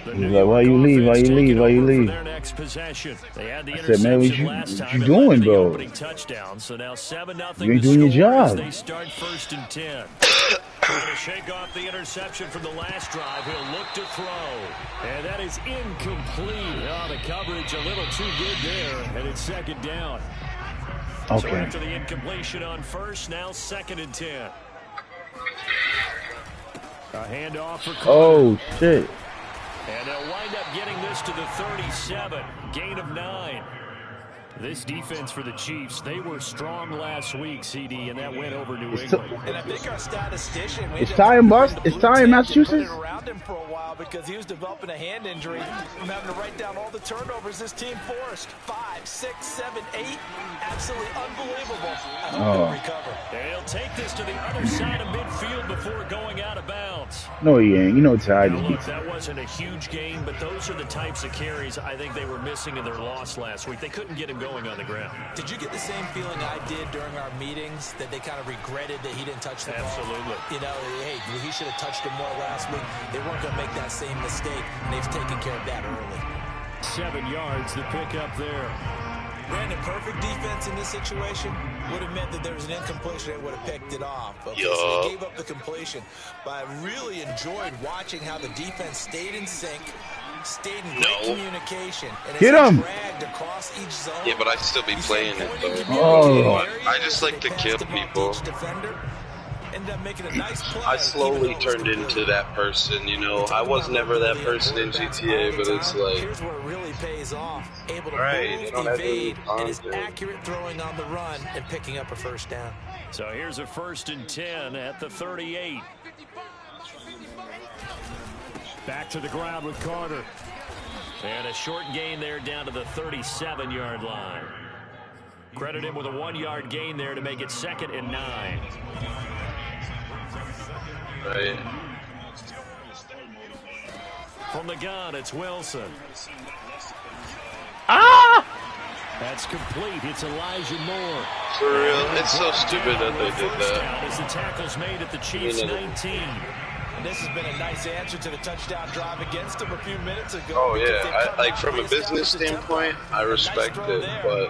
He's like, why you leave? Why you leave? Why you leave? I said, man, what you doing, bro? So now 7-0. You ain't doing your job. They start 1st and 10. Trying to shake off the interception from the last drive. He'll look to throw. And that is incomplete. Oh, the coverage a little too good there. And it's 2nd down. Okay. So after the incompletion on 1st, now 2nd and 10. A handoff for Carter. Oh, shit. And they'll wind up getting this to the 37. Gain of 9. This defense for the Chiefs, they were strong last week, CD, and that went over New England. And I think our statistician... It's Ty in Massachusetts? around him for a while because he was developing a hand injury from having to write down all the turnovers this team forced. 5, 6, 7, 8. Absolutely unbelievable. I hope they'll recover. They'll take this to the other side of midfield before going out of bounds. No, he ain't. You know Ty. Look, that wasn't a huge game, but those are the types of carries I think they were missing in their loss last week. They couldn't get him going on the ground. Did you get the same feeling I did during our meetings that they kind of regretted that he didn't touch the ball? Absolutely. You know, hey, he should have touched him more last week. They weren't going to make that same mistake, and they've taken care of that early. 7 yards, the pickup there. Brandon, perfect defense in this situation would have meant that there was an incompletion and would have picked it off. Okay, so they gave up the completion. But I really enjoyed watching how the defense stayed in sync, stayed in great communication. And get him! Across each zone. Yeah, but I still be playing it though. Oh. I just like to kill people. I slowly turned into that person, you know. I was never that person in GTA, but it's like, here's where it really pays off. Able to move, evade, and is accurate throwing on the run and picking up a 1st down. So here's a 1st and 10 at the 38. Back to the ground with Carter. And a short gain there down to the 37-yard line. Credit him with a 1-yard gain there to make it 2nd and 9. right. From the gun, it's Wilson. That's complete. It's Elijah Moore. For real, it's so stupid that they did that. As the tackle's made at the Chiefs 19. And this has been a nice answer to the touchdown drive against them a few minutes ago. Oh yeah, like from a business standpoint, I respect it, but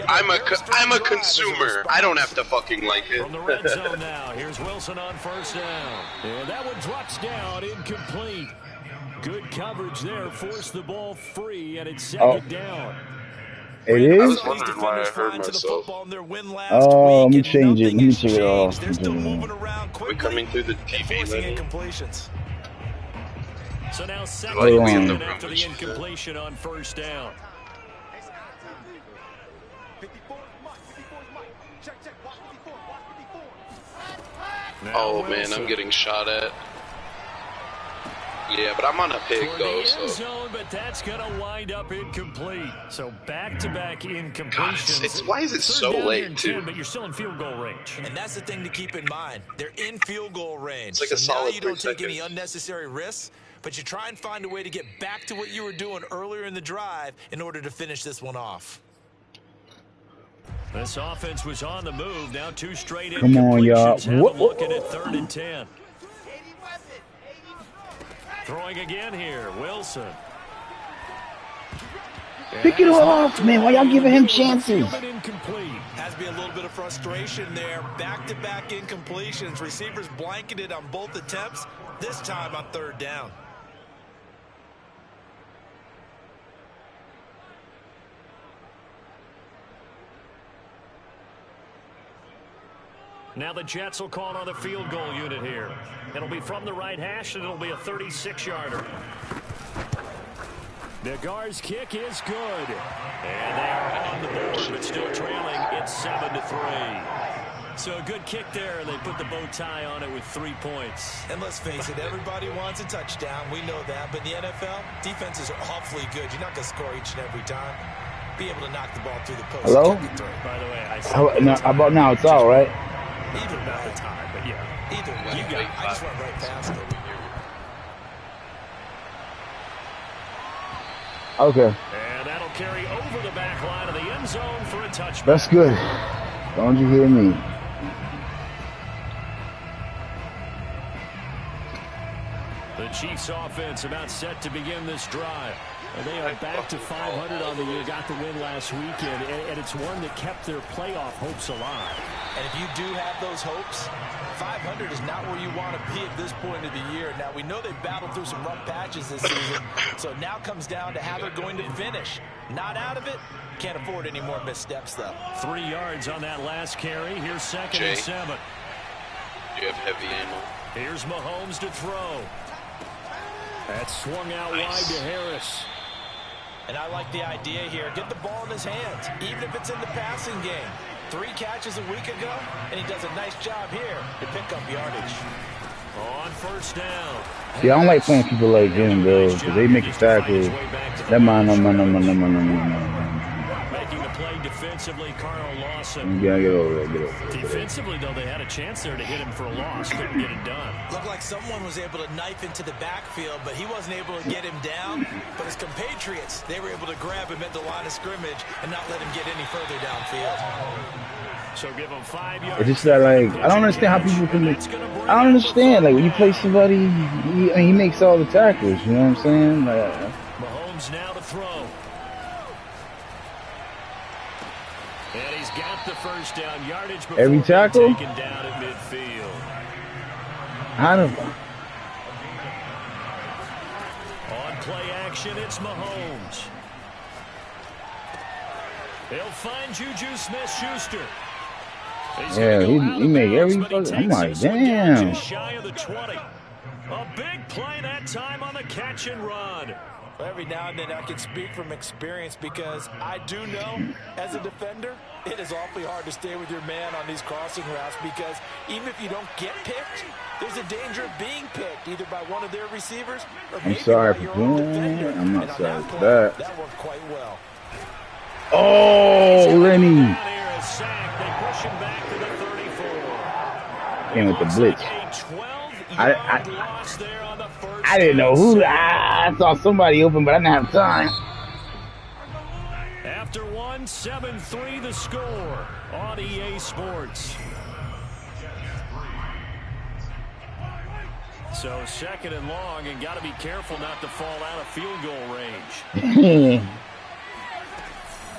I'm a consumer. I don't have to fucking like it. From the red zone now, here's Wilson on 1st down. And that one drops down, incomplete. Good coverage there, forced the ball free, and it's 2nd down. It is? I was wondering why I heard myself. Oh, let me change it. Let me take it off. We're coming through the TV, Lenny. So now 2nd and after the incompletion on 1st down. Oh man, I'm getting shot at. Yeah, but I'm on a pick though, so. Zone, but that's gonna wind up incomplete. So back-to-back incompletions. Why is it so late too? But you're still in field goal range. And that's the thing to keep in mind. They're in field goal range. It's like a so solid now you don't 3 take any seconds. unnecessary risks, but you try and find a way to get back to what you were doing earlier in the drive in order to finish this one off. This offense was on the move. Now 2 straight incompletions. Come on, y'all. Looking at 3rd and 10. Throwing again here, Wilson. Pick it off, man. Why y'all giving him chances? Has to be a little bit of frustration there. Back-to-back incompletions. Receivers blanketed on both attempts. This time on 3rd down. Now the Jets will call on the field goal unit here. It'll be from the right hash, and it'll be a 36-yarder. Nagar's kick is good. And they are on the board, but still trailing. It's 7-3. So a good kick there, and they put the bow tie on it with 3 points. And let's face it, everybody wants a touchdown. We know that. But in the NFL, defenses are awfully good. You're not going to score each and every time. Be able to knock the ball through the post. Hello? By the way, I How about now? It's all right. Either way. Not the time, but yeah. Either way. You got it. I just went right past it. Okay. And that'll carry over the back line of the end zone for a touchback. That's good. Don't you hear me? The The Chiefs offense about set to begin this drive. They are back to 500 on the year, got the win last weekend, and it's one that kept their playoff hopes alive. And if you do have those hopes, 500 is not where you want to be at this point of the year. Now, we know they've battled through some rough patches this season, so it now comes down to how they're going to finish. Not out of it. Can't afford any more missteps, though. 3 yards on that last carry. Here's 2nd and 7. You have heavy ammo. Here's Mahomes to throw. That's swung out wide to Harris. And I like the idea here. Get the ball in his hands, even if it's in the passing game. 3 catches a week ago, and he does a nice job here to pick up yardage. On 1st down. See, I don't like playing people like him, though, because they make a tackle. That man, Making the play defensively, Carl Lawson. You gotta get over there, Defensively, though, they had a chance there to hit him for a loss. Couldn't get it done. Looked like someone was able to knife into the backfield, but he wasn't able to get him down. But his compatriots, they were able to grab him at the line of scrimmage and not let him get any further downfield. So give him 5 yards. It's just that, like, I don't understand how people can make, I don't understand, like, when you play somebody, he makes all the tackles, you know what I'm saying? Like, Mahomes now to throw. And he's got the 1st down yardage before every tackle? taken down at midfield. I don't. On play action, it's Mahomes. He'll find Juju Smith-Schuster. Yeah, he make every fucking. I'm like, damn. Just shy of the 20. A big play that time on the catch and run. Every now and then I can speak from experience because I do know as a defender it is awfully hard to stay with your man on these crossing routes because even if you don't get picked, there's a danger of being picked either by one of their receivers or maybe by your own defender. I'm not sorry for that. That worked quite well. Oh, Lenny. They push him back to the 34. Came with the blitz. I didn't know who. I saw somebody open, but I didn't have time. After 1, 7-3 the score on EA Sports. So 2nd and long, and got to be careful not to fall out of field goal range.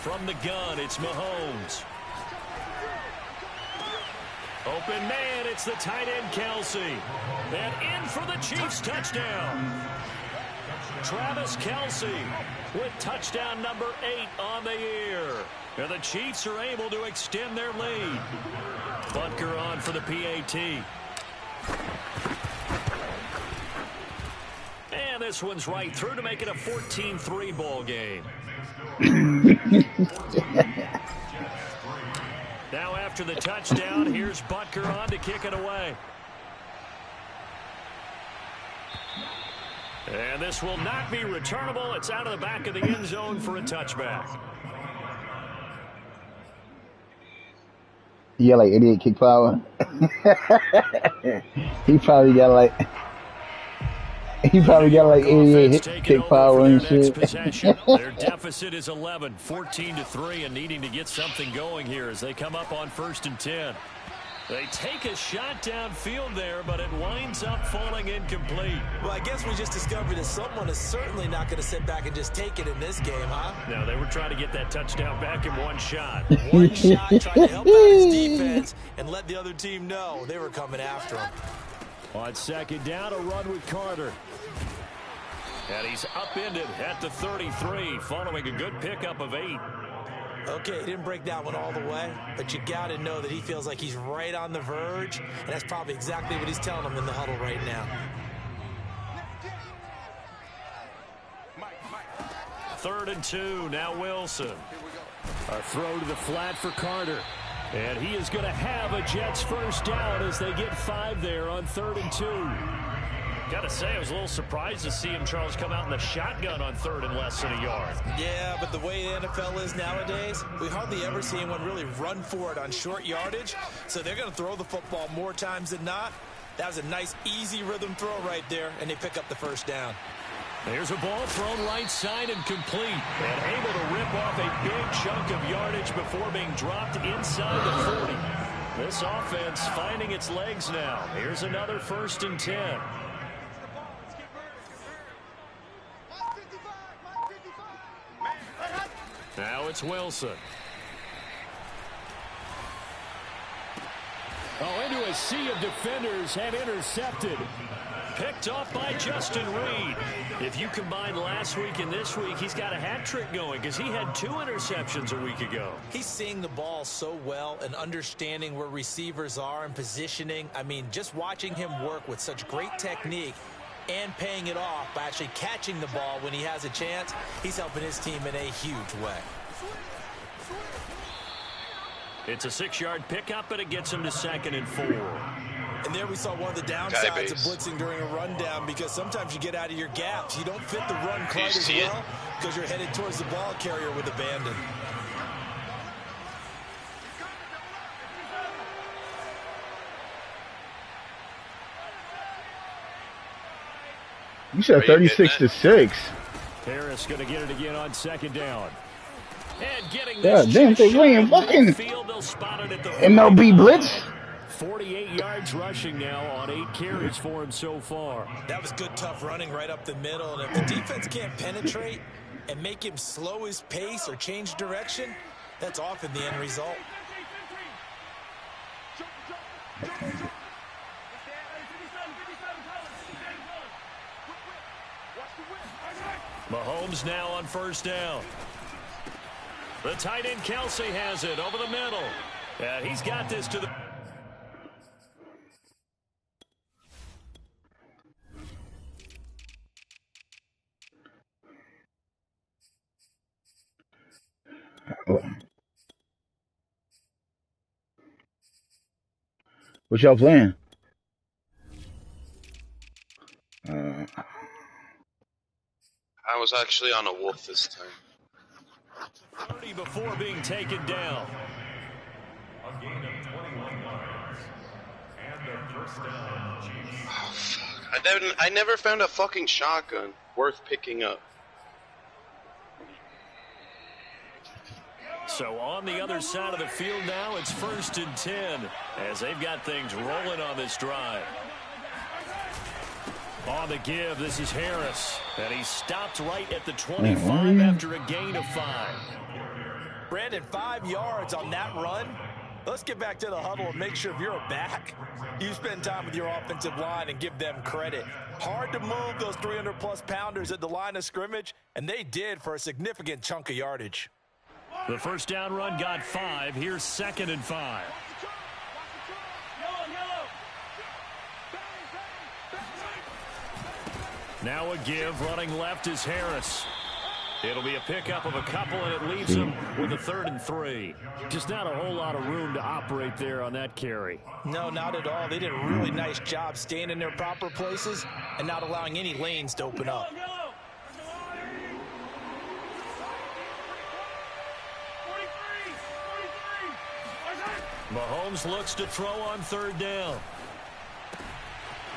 From the gun, it's Mahomes. Open man, it's the tight end, Kelsey. And in for the Chiefs touchdown. Travis Kelsey with touchdown number 8 on the year. And the Chiefs are able to extend their lead. Butker on for the PAT. And this one's right through to make it a 14-3 ball game. Now after the touchdown, here's Butker on to kick it away. And this will not be returnable. It's out of the back of the end zone for a touchback. He got like 88 kick power. He probably got like 88 kick power and shit. Their deficit is 11, 14-3, and needing to get something going here as they come up on 1st and 10. They take a shot downfield there, but it winds up falling incomplete. Well, I guess we just discovered that someone is certainly not going to sit back and just take it in this game, huh? No, they were trying to get that touchdown back in one shot. One shot, trying to help out his defense and let the other team know they were coming after him. On 2nd down, a run with Carter. And he's upended at the 33, following a good pickup of 8. Okay, he didn't break that one all the way, but you got to know that he feels like he's right on the verge, and that's probably exactly what he's telling them in the huddle right now. 3rd and 2, now Wilson. A throw to the flat for Carter. And he is going to have a Jets 1st down as they get 5 there on 3rd and 2. Got to say, I was a little surprised to see him, Charles, come out in the shotgun on 3rd and less than a yard. Yeah, but the way the NFL is nowadays, we hardly ever see anyone really run for it on short yardage. So they're going to throw the football more times than not. That was a nice, easy rhythm throw right there, and they pick up the 1st down. There's a ball thrown right side and complete. And able to rip off a big chunk of yardage before being dropped inside the 40. This offense finding its legs now. Here's another 1st and 10. Now it's Wilson. Oh, into a sea of defenders and intercepted. Picked off by Justin Reed. If you combine last week and this week, he's got a hat trick going because he had 2 interceptions a week ago. He's seeing the ball so well and understanding where receivers are and positioning. I mean, just watching him work with such great technique and paying it off by actually catching the ball when he has a chance, he's helping his team in a huge way. It's a 6-yard pickup, but it gets him to 2nd and 4. And there we saw one of the downsides of blitzing during a rundown, because sometimes you get out of your gaps. You don't fit the run quite as well because you're headed towards the ball carrier with abandon. You said 36-6. Harris going to get it again on 2nd down. And getting God damn, they playing fucking MLB blitz. 48 yards rushing now on 8 carries for him so far. That was good, tough running right up the middle. And if the defense can't penetrate and make him slow his pace or change direction, that's often the end result. Mahomes now on 1st down. The tight end Kelsey has it over the middle. And he's got this to the... What y'all playing? I was actually on a wolf this time. 30 before being taken down. A gain of 21 yards. And the 1st down, Chiefs. Oh, fuck. I never found a fucking shotgun worth picking up. So on the other side of the field now, it's 1st and 10 as they've got things rolling on this drive. On the give, this is Harris, and he stopped right at the 25 after a gain of 5. Brandon, 5 yards on that run. Let's get back to the huddle and make sure if you're a back, you spend time with your offensive line and give them credit. Hard to move those 300-plus pounders at the line of scrimmage, and they did for a significant chunk of yardage. The 1st down run got 5. Here's 2nd and 5. Now a give, running left is Harris. It'll be a pickup of a couple, and it leaves him with a 3rd and 3. Just not a whole lot of room to operate there on that carry. No, not at all. They did a really nice job staying in their proper places and not allowing any lanes to open up. Mahomes looks to throw on 3rd down.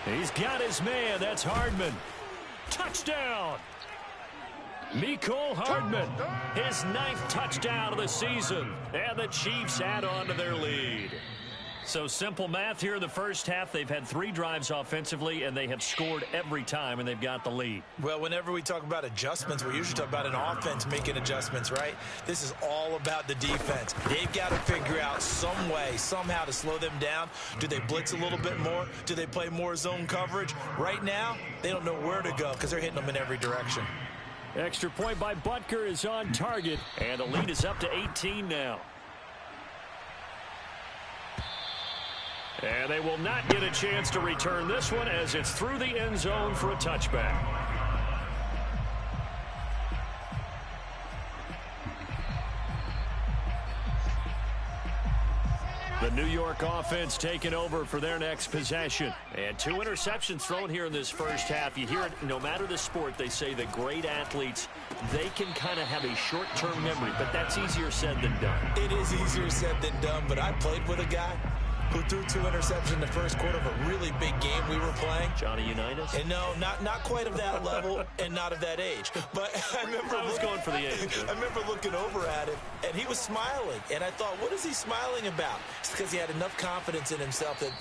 He's got his man. That's Hardman. Touchdown! Mecole Hardman, his 9th touchdown of the season, and the Chiefs add on to their lead. So simple math here in the first half. They've had 3 drives offensively, and they have scored every time, and they've got the lead. Well, whenever we talk about adjustments, we usually talk about an offense making adjustments, right? This is all about the defense. They've got to figure out some way, somehow to slow them down. Do they blitz a little bit more? Do they play more zone coverage? Right now, they don't know where to go because they're hitting them in every direction. Extra point by Butker is on target, and the lead is up to 18 now. And they will not get a chance to return this one as it's through the end zone for a touchback. The New York offense taking over for their next possession. And 2 interceptions thrown here in this first half. You hear it, no matter the sport, they say that great athletes, they can kind of have a short-term memory, but that's easier said than done. It is easier said than done, but I played with a guy who threw 2 interceptions in the first quarter of a really big game we were playing. Johnny Unitas? And no, not quite of that level and not of that age. But I was going for the age. I remember looking over at him, and he was smiling. And I thought, what is he smiling about? It's because he had enough confidence in himself that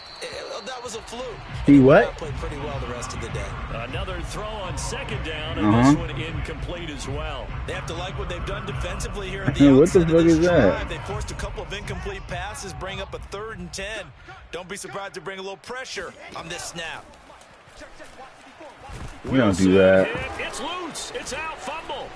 that was a fluke. He what? Played pretty well the rest of the day. Another throw on second down, and this one incomplete as well. They have to like what they've done defensively here at the outset of this drive. They forced a couple of incomplete passes, bring up a 3rd and 10. Don't be surprised to bring a little pressure on this snap. We don't do that. It's loose. It's out. Fumble.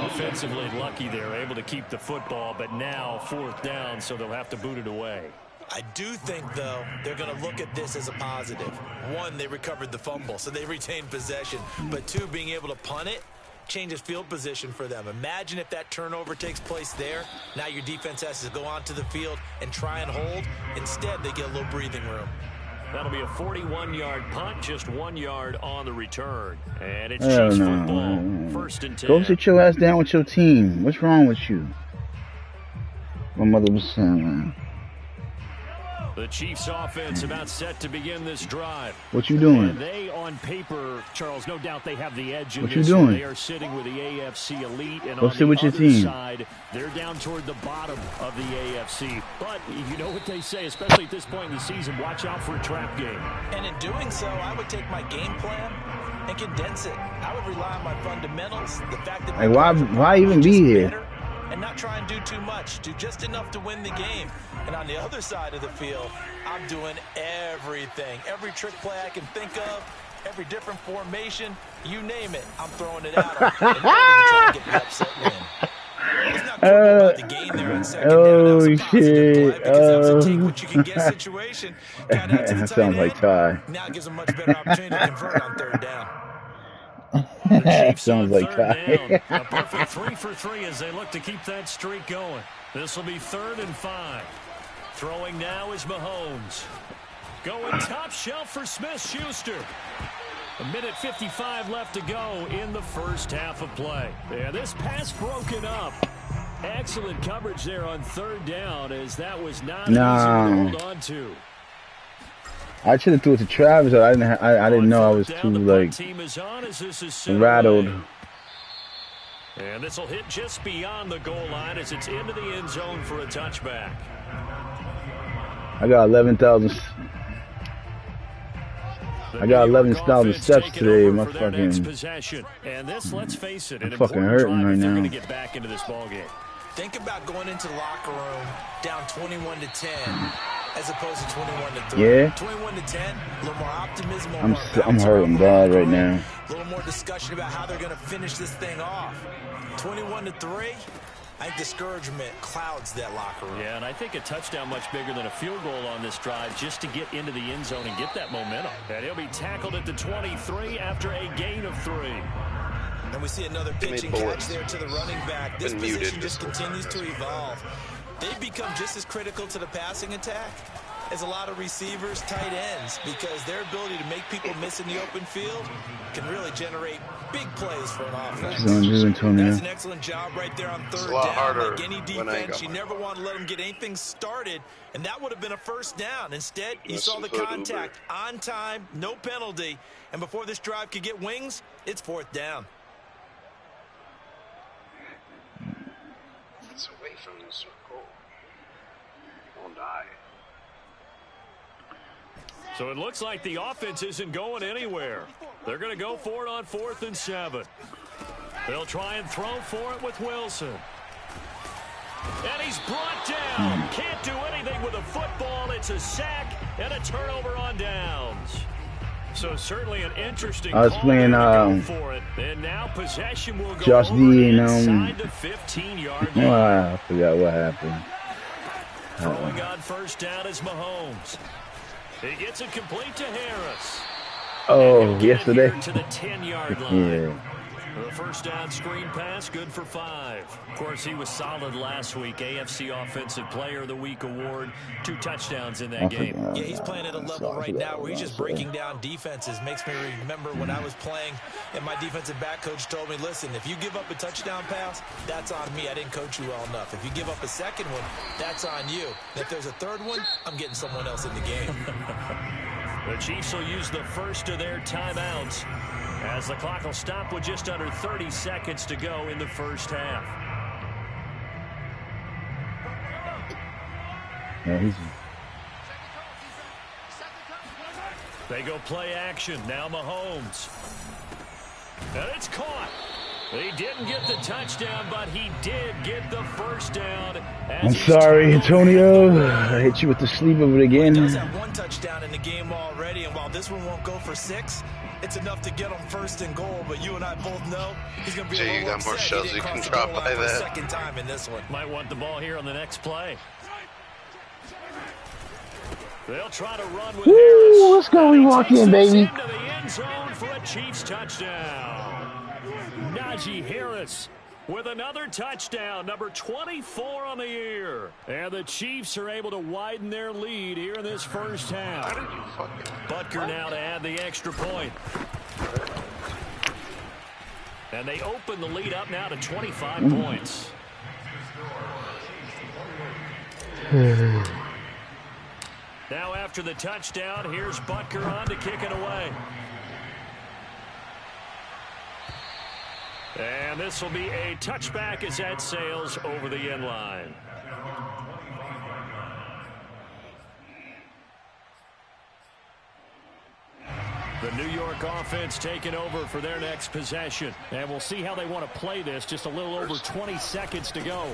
Offensively lucky they're able to keep the football, but now 4th down, so they'll have to boot it away. I do think, though, they're going to look at this as a positive. 1, they recovered the fumble, so they retained possession. But 2, being able to punt it changes field position for them. Imagine if that turnover takes place there. Now your defense has to go onto the field and try and hold. Instead, they get a little breathing room. That'll be a 41-yard punt, just 1 yard on the return. And it's Chiefs football, 1st and 10. Go sit your ass down with your team. What's wrong with you? My mother was saying, the Chiefs offense about set to begin this drive. What you doing? And they, on paper, Charles, no doubt they have the edge in what this you doing? one. They are sitting with the AFC elite, and Go on sit the with your other team. side, they're down toward the bottom of the AFC. But you know what they say, especially at this point in the season, watch out for a trap game. And in doing so, I would take my game plan and condense it. I would rely on my fundamentals, the fact that why even be here? And not try and do too much, do just enough to win the game. And on the other side of the field, I'm doing everything. Every trick play I can think of, every different formation, you name it, I'm throwing it out in order to try and get the upset win. It's not cool about the game there on second down. That was a positive play because that was a take what you can get situation. Got out to the tight end. Ty. Now it gives them much better opportunity to convert on 3rd down. Sounds like Ty. A perfect 3 for 3 as they look to keep that streak going. This will be 3rd and 5. Throwing now is Mahomes. Going top shelf for Smith-Schuster. 1:55 left to go in the first half of play. Yeah, this pass broken up. Excellent coverage there on 3rd down as that was not easy to hold on to. I should have threw it to Travis. I didn't know I was too like rattled. And this will hit just beyond the goal line as it's into the end zone for a touchback. I got 11,000. I got 11,000 steps today. My fucking possession. And this, let's face it, I'm fucking hurting right now. Going to get back into this ball game. Think about going into the locker room down 21-10 as opposed to 21-3. Yeah. 21-10, a little more optimism. I'm hurting bad right now. A little more discussion about how they're going to finish this thing off. 21-3. I think discouragement clouds that locker room. Yeah, and I think a touchdown much bigger than a field goal on this drive just to get into the end zone and get that momentum. And he'll be tackled at the 23 after a gain of 3. And we see another pitching catch there to the running back. This position just continues to evolve. They've become just as critical to the passing attack as a lot of receivers, tight ends, because their ability to make people miss in the open field can really generate big plays for an offense. That's an excellent job right there on 3rd down. Like any defense, you never want to let them get anything started, and that would have been a 1st down. Instead, you saw the contact on time, no penalty, and before this drive could get wings, it's 4th down. It's away from the circle. Don't die. So it looks like the offense isn't going anywhere. They're going to go for it on 4th and 7. They'll try and throw for it with Wilson. And he's brought down. Can't do anything with a football. It's a sack and a turnover on downs. So certainly an interesting I was playing for it. And now possession will go Josh D inside the 15-yard line. I forgot what happened. Throwing on 1st down is Mahomes. He gets it complete to Harris. Oh, yesterday. To the 10-yard line. Yeah. The first down screen pass, good for 5. Of course, he was solid last week. AFC Offensive Player of the Week award. 2 touchdowns in that game. Yeah, he's playing at a level right now where he's just breaking down defenses. Makes me remember when I was playing and my defensive back coach told me, listen, if you give up a touchdown pass, that's on me. I didn't coach you well enough. If you give up a second one, that's on you. And if there's a third one, I'm getting someone else in the game. The Chiefs will use the first of their timeouts as the clock will stop with just under 30 seconds to go in the first half. Yeah, they go play action. Now Mahomes. And it's caught. He didn't get the touchdown, but he did get the first down. I'm sorry, Antonio. I hit you with the sleeve of it again. He does have 1 touchdown in the game already, and while this one won't go for 6, it's enough to get him first and goal. But you and I both know he's going to be a little upset. More shells you can drop by that. Second time in this one. Might want the ball here on the next play. They'll try to run with Harris. Let's go. We walk in, baby. Into the end zone for a Chiefs touchdown. Najee Harris with another touchdown, number 24 on the year. And the Chiefs are able to widen their lead here in this first half. Butker now to add the extra point. And they open the lead up now to 25 points. Now after the touchdown, here's Butker on to kick it away. And this will be a touchback as that sails over the end line. The New York offense taking over for their next possession. And we'll see how they want to play this. Just a little over 20 seconds to go.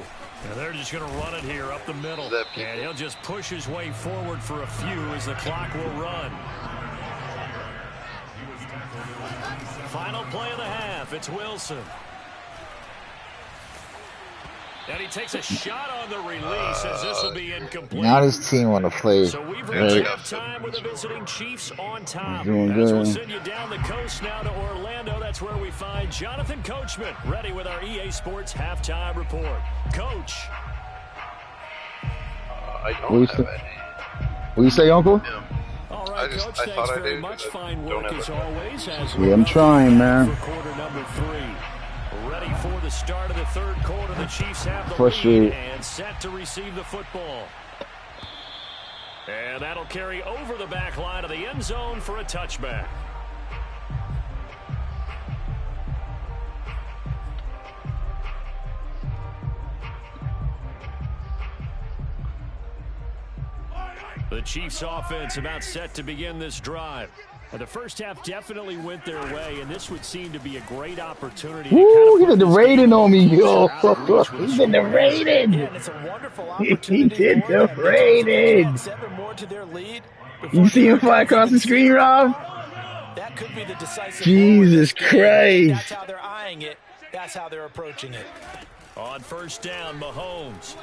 And they're just going to run it here up the middle. And he'll just push his way forward for a few as the clock will run. Final play of the half. It's Wilson. And he takes a shot on the release as this will be incomplete. Now this team want to play. So we've reached halftime with the visiting Chiefs on top. As we'll send you down the coast now to Orlando. That's where we find Jonathan Coachman ready with our EA Sports halftime report. Coach. I don't have any. What you say, Uncle? Yeah. All right, Coach. Thanks very much. Fine work as always. Yeah, I'm trying, man. For quarter number 3. Ready for the start of the third quarter. The Chiefs have the lead and set to receive the football. And that'll carry over the back line of the end zone for a touchback. The Chiefs offense about set to begin this drive. And the first half definitely went their way, and this would seem to be a great opportunity. Ooh, he did the rating on me, yo. He did the rating. Yeah, it's a wonderful opportunity. He did the rating. 7 more to their lead. You see him fly across the screen, Rob? That could be the decisive Jesus Christ. That's how they're eyeing it. That's how they're approaching it. On first down, Mahomes.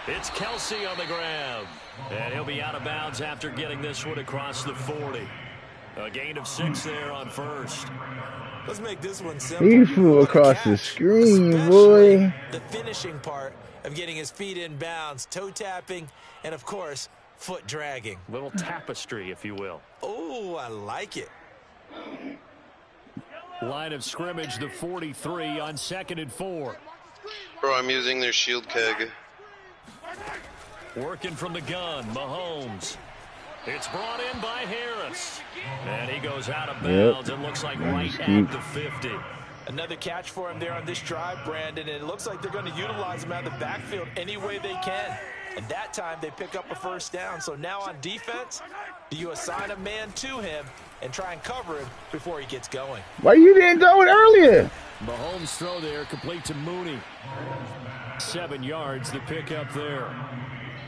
It's Kelsey on the grab. And he'll be out of bounds after getting this one across the 40. A gain of 6 there on first. Let's make this one simple. He flew across the screen, boy. The finishing part of getting his feet in bounds, toe tapping, and of course, foot dragging. Little tapestry, if you will. Oh, I like it. Line of scrimmage, the 43 on 2nd and 4. Bro, I'm using their shield keg. Working from the gun, Mahomes. It's brought in by Harris. And he goes out of bounds. It looks like right at the 50. Another catch for him there on this drive, Brandon. And it looks like they're going to utilize him out of the backfield any way they can. And that time they pick up a first down. So now on defense, do you assign a man to him and try and cover him before he gets going? Why you didn't throw it earlier? Mahomes' throw there, complete to Mooney. 7 yards, the pickup there.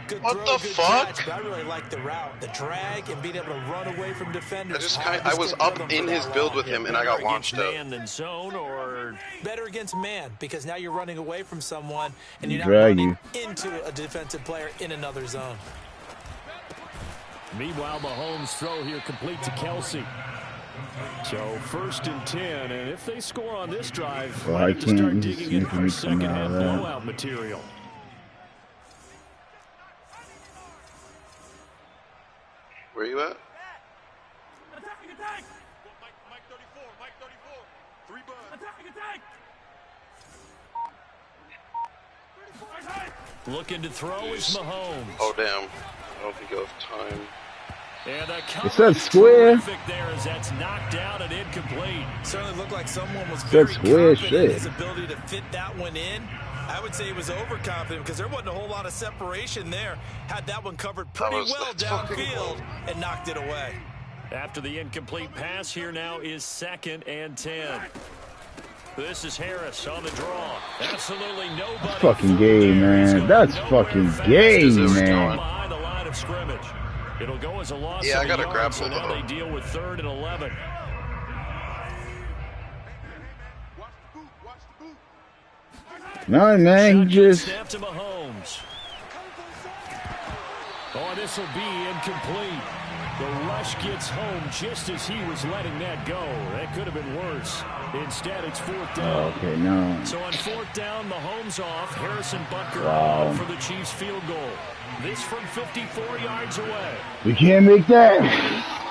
Good what throw, the good fuck? Catch, but I really like the route, the drag, and being able to run away from defenders. I was up in his build with him, and I got launched up. Man than zone, or better against man, because now you're running away from someone, and you're not running into a defensive player in another zone. Meanwhile, Mahomes' throw here complete to Kelsey. So 1st and 10, and if they score on this drive, Well, might I have to start can't digging in for second-half blowout material. Where you at? Looking to throw is Mahomes. Oh, damn. I don't think you'll have time. And a it said square. There as that's knocked out and incomplete. Certainly looked like someone was very confident in his ability to fit that one in. I would say he was overconfident because there wasn't a whole lot of separation there. Had that one covered pretty well downfield and knocked it away. After the incomplete pass, here now is 2nd and 10. This is Harris on the draw. Absolutely nobody. That's fucking gay, man. That's fucking gay, man. Behind the line of scrimmage. It'll go as a loss. Yeah, I gotta grab so now they deal with 3rd and 11. No, man, he just snap to Mahomes. Oh, this will be incomplete. The rush gets home just as he was letting that go. That could have been worse. Instead, it's 4th down. Oh, okay, no. So on 4th down, Mahomes off. Harrison Butker on for the Chiefs field goal. This from 54 yards away. We can't make that.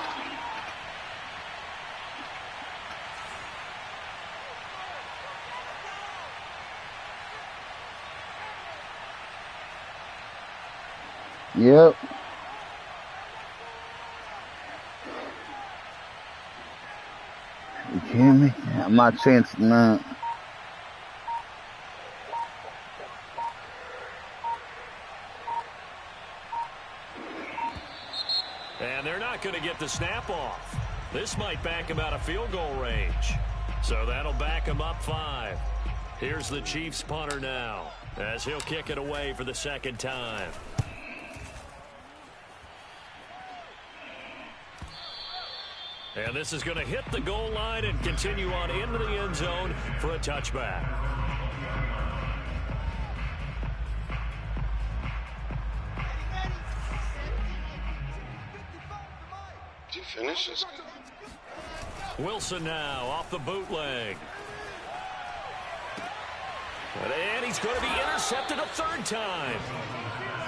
Yep. You can't make that. I'm not chancing that. And they're not going to get the snap off. This might back him out of field goal range. So that'll back him up 5. Here's the Chiefs punter now, as he'll kick it away for the 2nd time. And this is going to hit the goal line and continue on into the end zone for a touchback. Did you finish this? Wilson now off the bootleg. And he's going to be intercepted a 3rd time.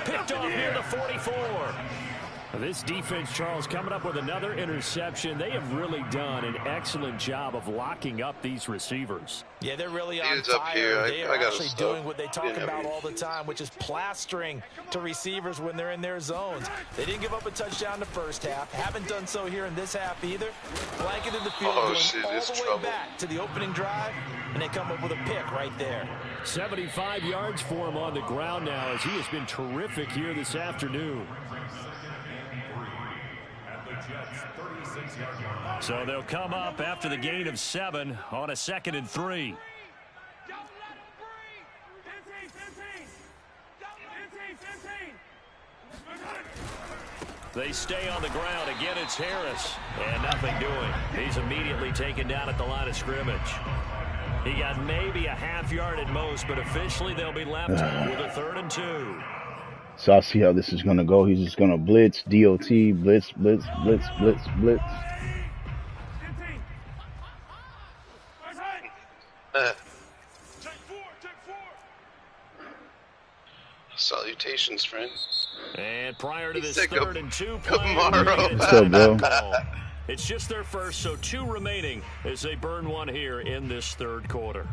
Picked off near the 44. This defense, Charles, coming up with another interception. They have really done an excellent job of locking up these receivers. Yeah, they're really on fire. They are actually doing what they talk about all the time, which is plastering to receivers when they're in their zones. They didn't give up a touchdown the first half. Haven't done so here in this half either. Blanketed the field, going all the way back to the opening drive, and they come up with a pick right there. 75 yards for him on the ground now, as he has been terrific here this afternoon. So they'll come up after the gain of 7 on a 2nd and 3. They stay on the ground. Again, it's Harris. And nothing doing. He's immediately taken down at the line of scrimmage. He got maybe a half yard at most, but officially they'll be left with a 3rd and 2. So I'll see how this is going to go. He's just going to blitz, DOT, blitz, blitz, blitz, blitz, blitz. Salutations, friend. And prior to this 3rd and 2 tomorrow. What's up, bro? It's just their first, so 2 remaining as they burn one here in this 3rd quarter.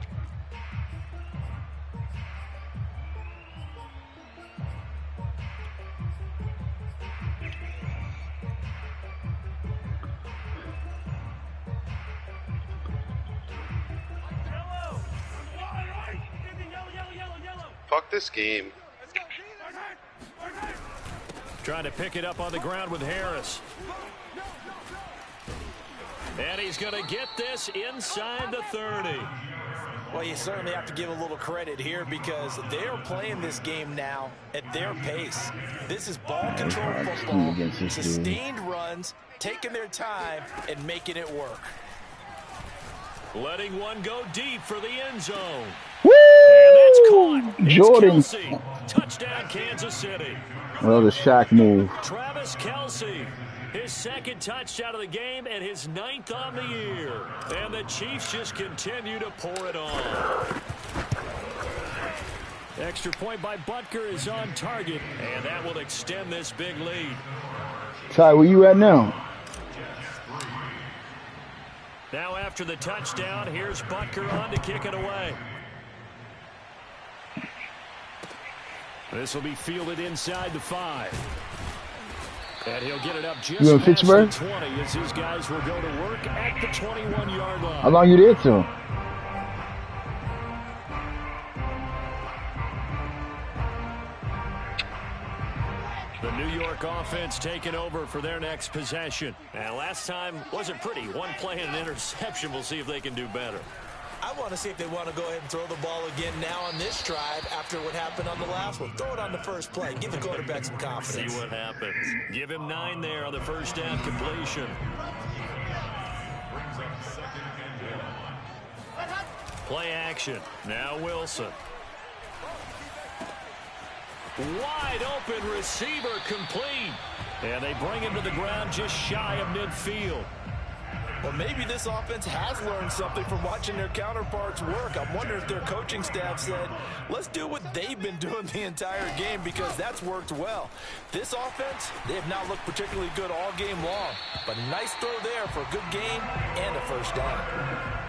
Fuck this game. Trying to pick it up on the ground with Harris. And he's going to get this inside the 30. Well, you certainly have to give a little credit here because they are playing this game now at their pace. This is ball control football, sustained runs, taking their time, and making it work. Letting one go deep for the end zone. Woo! And that's caught. It's Jordan. Kelsey. Touchdown, Kansas City. Well, the Shaq move. Travis Kelsey, his second touchdown of the game and his 9th on the year. And the Chiefs just continue to pour it on. Extra point by Butker is on target, and that will extend this big lead. Ty, where you at now? Now after the touchdown, here's Butker on to kick it away. This will be fielded inside the 5. And he'll get it up just You in past Pittsburgh? the 20 as his guys will go to work at the 21-yard line. How long you there till? The New York offense taking over for their next possession. And last time wasn't pretty. One play and an interception. We'll see if they can do better. I want to see if they want to go ahead and throw the ball again now on this drive after what happened on the last one. Throw it on the first play. Give the quarterback some confidence. See what happens. Give him 9 there on the first down completion. Play action. Now Wilson. Wide open receiver complete. And they bring him to the ground just shy of midfield. Well, maybe this offense has learned something from watching their counterparts work. I'm wondering if their coaching staff said, let's do what they've been doing the entire game because that's worked well. This offense, they have not looked particularly good all game long. But a nice throw there for a good game and a first down.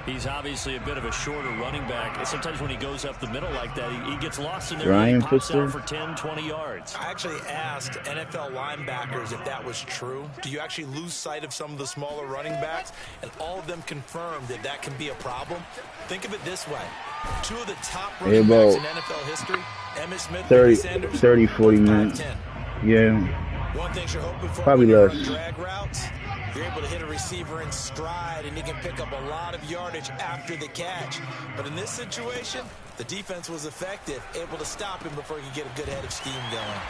He's obviously a bit of a shorter running back. And sometimes when he goes up the middle like that, he gets lost in there Ryan and he pops Pittsburgh. out for 10, 20 yards. I actually asked NFL linebackers if that was true. Do you actually lose sight of some of the smaller running backs? And all of them confirmed that that can be a problem. Think of it this way. 2 of the top running backs in NFL history, Emmitt Smith, 30, 40 minutes. Yeah. One thing you're hoping for Probably when you're less. on drag routes, you're able to hit a receiver in stride, and you can pick up a lot of yardage after the catch. But in this situation, the defense was effective, able to stop him before he could get a good head of steam going.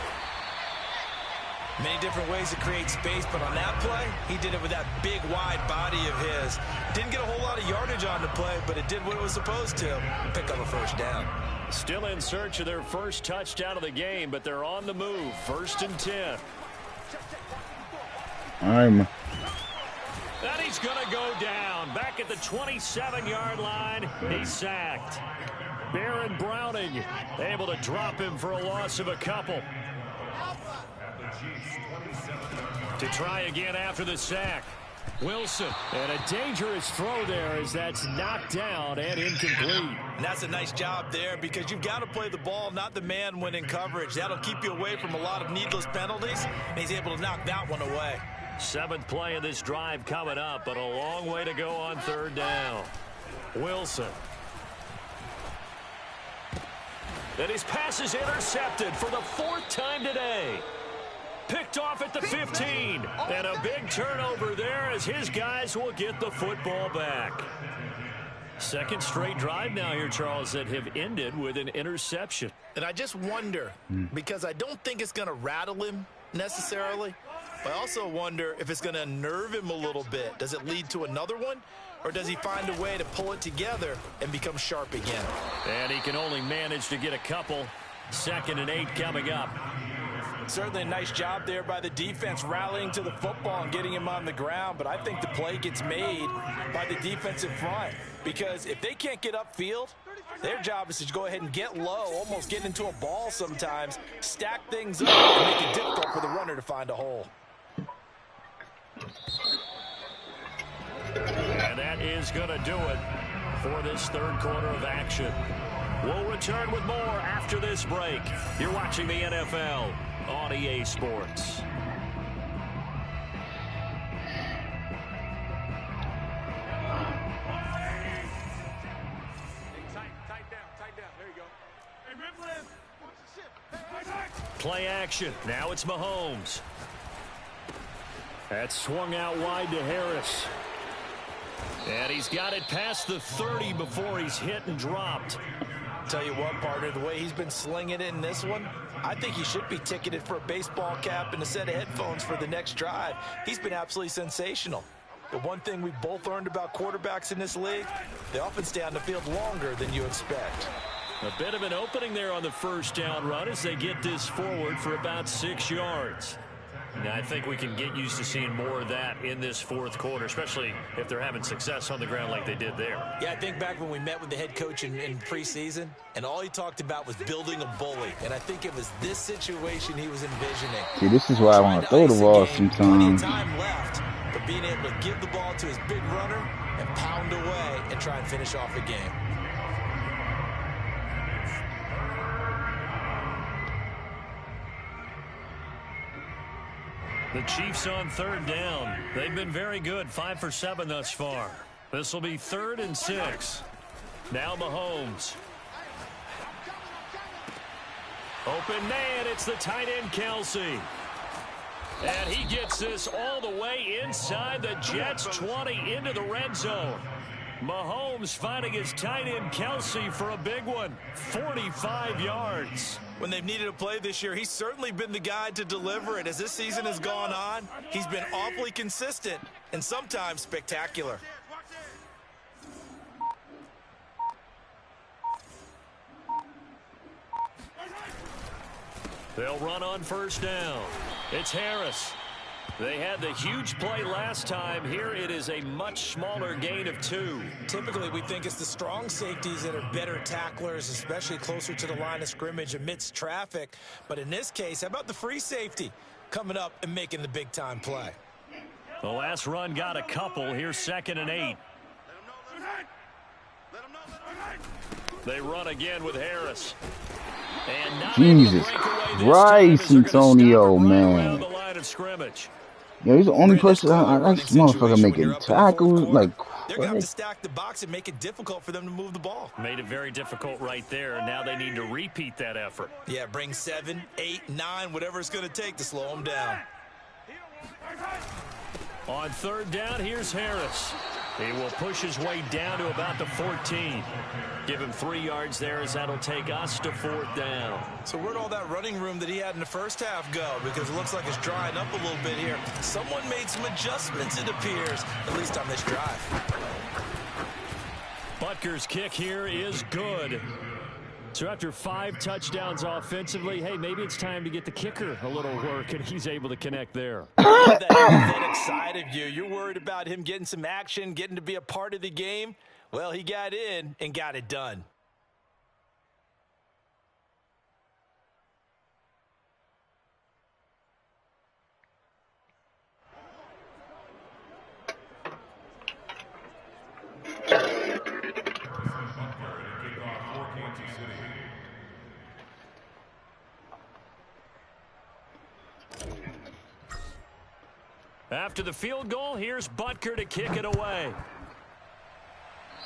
Many different ways to create space, but on that play, he did it with that big, wide body of his. Didn't get a whole lot of yardage on the play, but it did what it was supposed to, pick up a first down. Still in search of their first touchdown of the game, but they're on the move. 1st and 10. I'm. And he's going to go down. Back at the 27-yard line, he's sacked. Baron Browning able to drop him for a loss of a couple. To try again after the sack. Wilson, and a dangerous throw there as that's knocked down and incomplete. And that's a nice job there because you've got to play the ball, not the man when in coverage. That'll keep you away from a lot of needless penalties, and he's able to knock that one away. 7th play of this drive coming up, but a long way to go on 3rd down. Wilson. And his pass is intercepted for the 4th time today. Picked off at the 15. And a big turnover there as his guys will get the football back. 2nd straight drive now here, Charles, that have ended with an interception. And I just wonder, because I don't think it's going to rattle him necessarily, but I also wonder if it's going to unnerve him a little bit. Does it lead to another one? Or does he find a way to pull it together and become sharp again? And he can only manage to get a couple. 2nd and 8 coming up. Certainly a nice job there by the defense rallying to the football and getting him on the ground, but I think the play gets made by the defensive front because if they can't get upfield, their job is to go ahead and get low, almost get into a ball sometimes, stack things up, and make it difficult for the runner to find a hole. And that is going to do it for this 3rd quarter of action. We'll return with more after this break. You're watching the NFL on EA Sports. Play action. Now it's Mahomes. That's swung out wide to Harris. And he's got it past the 30 before he's hit and dropped. Tell you what, partner, the way he's been slinging it in this one, I think he should be ticketed for a baseball cap and a set of headphones for the next drive. He's been absolutely sensational. The one thing we've both learned about quarterbacks in this league, they often stay on the field longer than you expect. A bit of an opening there on the first down run as they get this forward for about 6 yards. Now, I think we can get used to seeing more of that in this fourth quarter, especially if they're having success on the ground like they did there. Yeah, I think back when we met with the head coach in preseason, and all he talked about was building a bully. And I think it was this situation he was envisioning. See, this is why I want to throw the ball sometimes. Plenty of time left, but being able to give the ball to his big runner and pound away and try and finish off a game. The Chiefs on third down. They've been very good, 5 for 7 thus far. This will be 3rd and 6. Now Mahomes. Open man, it's the tight end Kelsey. And he gets this all the way inside the Jets' 20 into the red zone. Mahomes finding his tight end Kelsey for a big one, 45 yards. When they've needed a play this year, he's certainly been the guy to deliver it. As this season has gone on, he's been awfully consistent and sometimes spectacular. They'll run on first down. It's Harris. They had the huge play last time. Here it is a much smaller gain of 2. Typically, we think it's the strong safeties that are better tacklers, especially closer to the line of scrimmage amidst traffic. But in this case, how about the free safety coming up and making the big-time play? The last run got a couple. Here's 2nd and 8. They run again with Harris. And not Jesus Christ, Antonio, man. The line of scrimmage. Yo, he's the only person this motherfucker making tackles. Like, they're going to have to stack the box and make it difficult for them to move the ball. Made it very difficult right there. Now they need to repeat that effort. Yeah, bring 7, 8, 9, whatever it's going to take to slow them down. On third down, here's Harris. He will push his way down to about the 14. Give him 3 yards there as that'll take us to 4th down. So where'd all that running room that he had in the first half go? Because it looks like it's drying up a little bit here. Someone made some adjustments, it appears, at least on this drive. Butker's kick here is good. So after 5 touchdowns offensively, hey, maybe it's time to get the kicker a little work, and he's able to connect there. That athletic side of you. You're worried about him getting some action, getting to be a part of the game. Well, he got in and got it done. After the field goal, here's Butker to kick it away.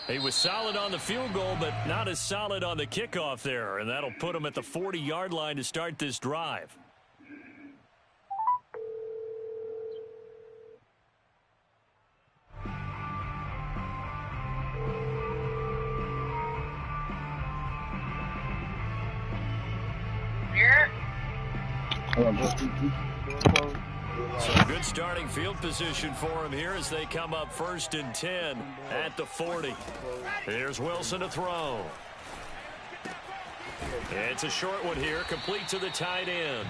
He was solid on the field goal, but not as solid on the kickoff there, and that'll put him at the 40-yard line to start this drive. So good starting field position for him here as they come up 1st and 10 at the 40. Here's Wilson to throw. It's a short one here, complete to the tight end.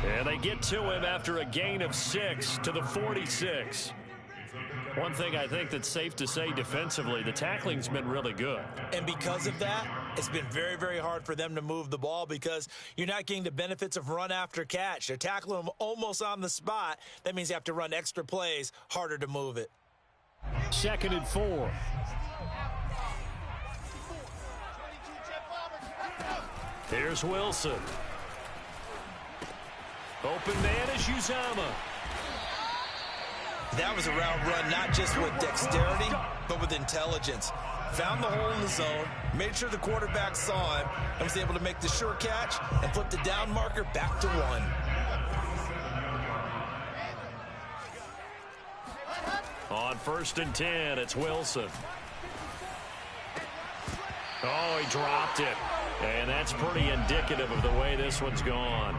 And they get to him after a gain of 6 to the 46. One thing I think that's safe to say defensively, the tackling's been really good. And because of that, it's been very, very hard for them to move the ball because you're not getting the benefits of run after catch. They're tackling them almost on the spot. That means you have to run extra plays, harder to move it. 2nd and 4. Here's Wilson. Open man is Uzama. That was a route run not just with dexterity, but with intelligence. Found the hole in the zone, made sure the quarterback saw him, and was able to make the sure catch and flip the down marker back to 1. On 1st and 10, it's Wilson. Oh, he dropped it. And that's pretty indicative of the way this one's gone.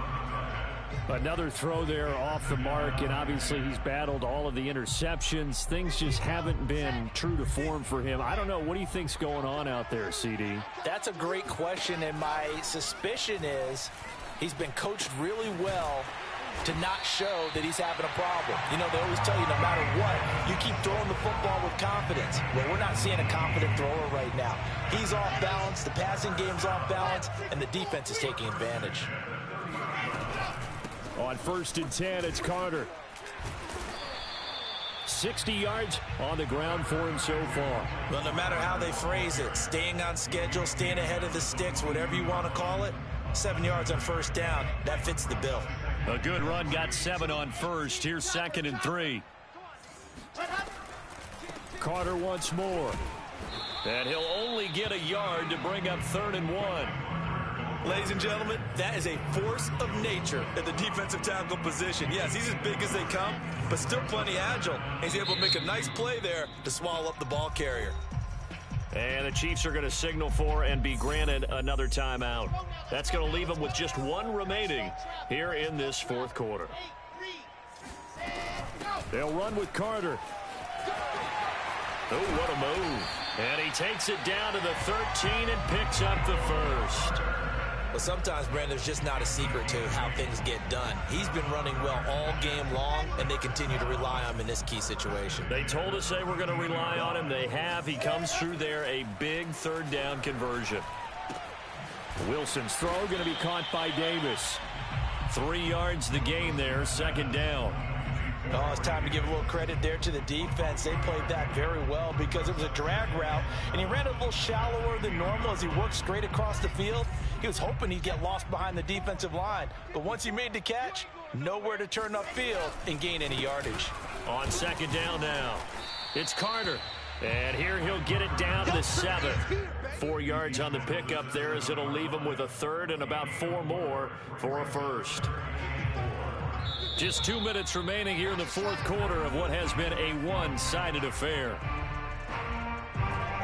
Another throw there off the mark, and obviously he's battled all of the interceptions. Things just haven't been true to form for him. I don't know. What do you think's going on out there, CD? That's a great question, and my suspicion is he's been coached really well to not show that he's having a problem. You know, they always tell you no matter what, you keep throwing the football with confidence. Well, we're not seeing a confident thrower right now. He's off balance, the passing game's off balance, and the defense is taking advantage. On 1st and 10, it's Carter. 60 yards on the ground for him so far. Well, no matter how they phrase it, staying on schedule, staying ahead of the sticks, whatever you want to call it, 7 yards on 1st down, that fits the bill. A good run, got 7 on 1st. Here's 2nd and 3. Carter once more. And he'll only get a yard to bring up 3rd and 1. Ladies and gentlemen, that is a force of nature at the defensive tackle position. Yes, he's as big as they come, but still plenty agile. He's able to make a nice play there to swallow up the ball carrier. And the Chiefs are going to signal for and be granted another timeout. That's going to leave them with just 1 remaining here in this 4th quarter. They'll run with Carter. Oh, what a move. And he takes it down to the 13 and picks up the 1st. Well, sometimes, Brandon, there's just not a secret to how things get done. He's been running well all game long, and they continue to rely on him in this key situation. They told us they were going to rely on him. They have. He comes through there, a big 3rd down conversion. Wilson's throw going to be caught by Davis. 3 yards the gain there, 2nd down. Oh, it's time to give a little credit there to the defense. They played that very well because it was a drag route, and he ran a little shallower than normal as he worked straight across the field. He was hoping he'd get lost behind the defensive line, but once he made the catch, nowhere to turn upfield and gain any yardage. On 2nd down now, it's Carter, and here he'll get it down to the 7. 4 yards on the pickup there as it'll leave him with a 3rd and about 4 more for a 1st. Just 2 minutes remaining here in the 4th quarter of what has been a one-sided affair.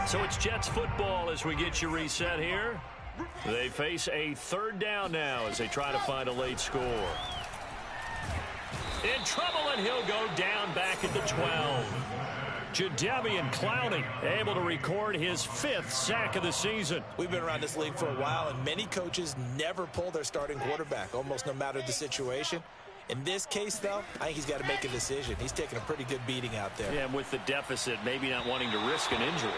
So it's Jets football as we get you reset here. They face a 3rd down now as they try to find a late score. In trouble, and he'll go down back at the 12. Jadeveon Clowney able to record his 5th sack of the season. We've been around this league for a while, and many coaches never pull their starting quarterback, almost no matter the situation. In this case, though, I think he's got to make a decision. He's taking a pretty good beating out there. Yeah, and with the deficit, maybe not wanting to risk an injury.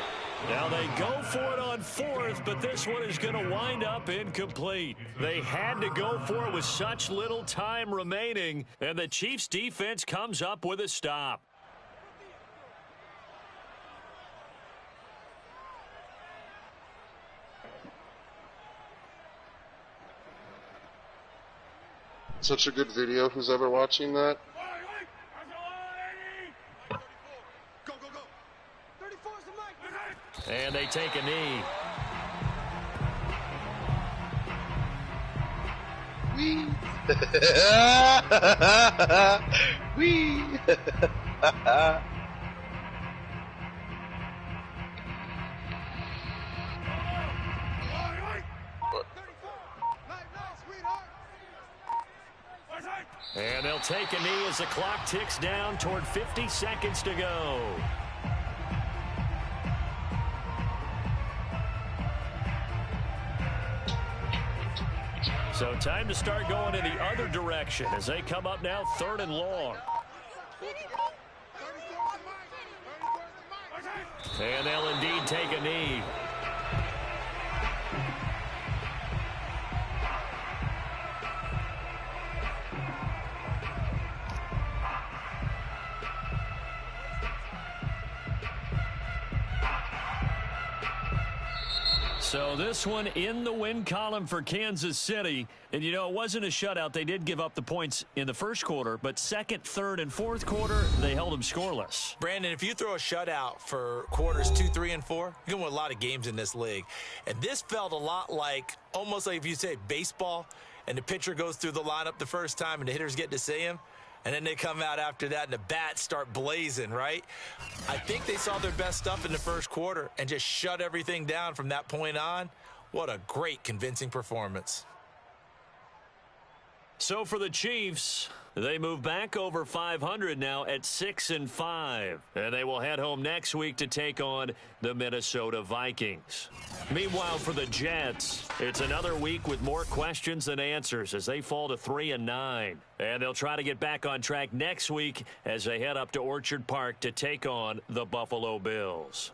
Now they go for it on 4th, but this one is going to wind up incomplete. They had to go for it with such little time remaining, and the Chiefs' defense comes up with a stop. Such a good video. Who's ever watching that? And they take a knee. Wee. Wee. And they'll take a knee as the clock ticks down toward 50 seconds to go. So time to start going in the other direction as they come up now 3rd and long. And they'll indeed take a knee. So this one in the win column for Kansas City. And, you know, it wasn't a shutout. They did give up the points in the 1st quarter, but 2nd, 3rd, and 4th quarter, they held them scoreless. Brandon, if you throw a shutout for quarters 2, 3, and 4, you're going to win a lot of games in this league. And this felt a lot like, almost like if you say baseball, and the pitcher goes through the lineup the first time and the hitters get to see him. And then they come out after that and the bats start blazing, right? I think they saw their best stuff in the 1st quarter and just shut everything down from that point on. What a great, convincing performance. So for the Chiefs, they move back over 500 now at 6-5. And they will head home next week to take on the Minnesota Vikings. Meanwhile, for the Jets, it's another week with more questions than answers as they fall to 3-9. And they'll try to get back on track next week as they head up to Orchard Park to take on the Buffalo Bills.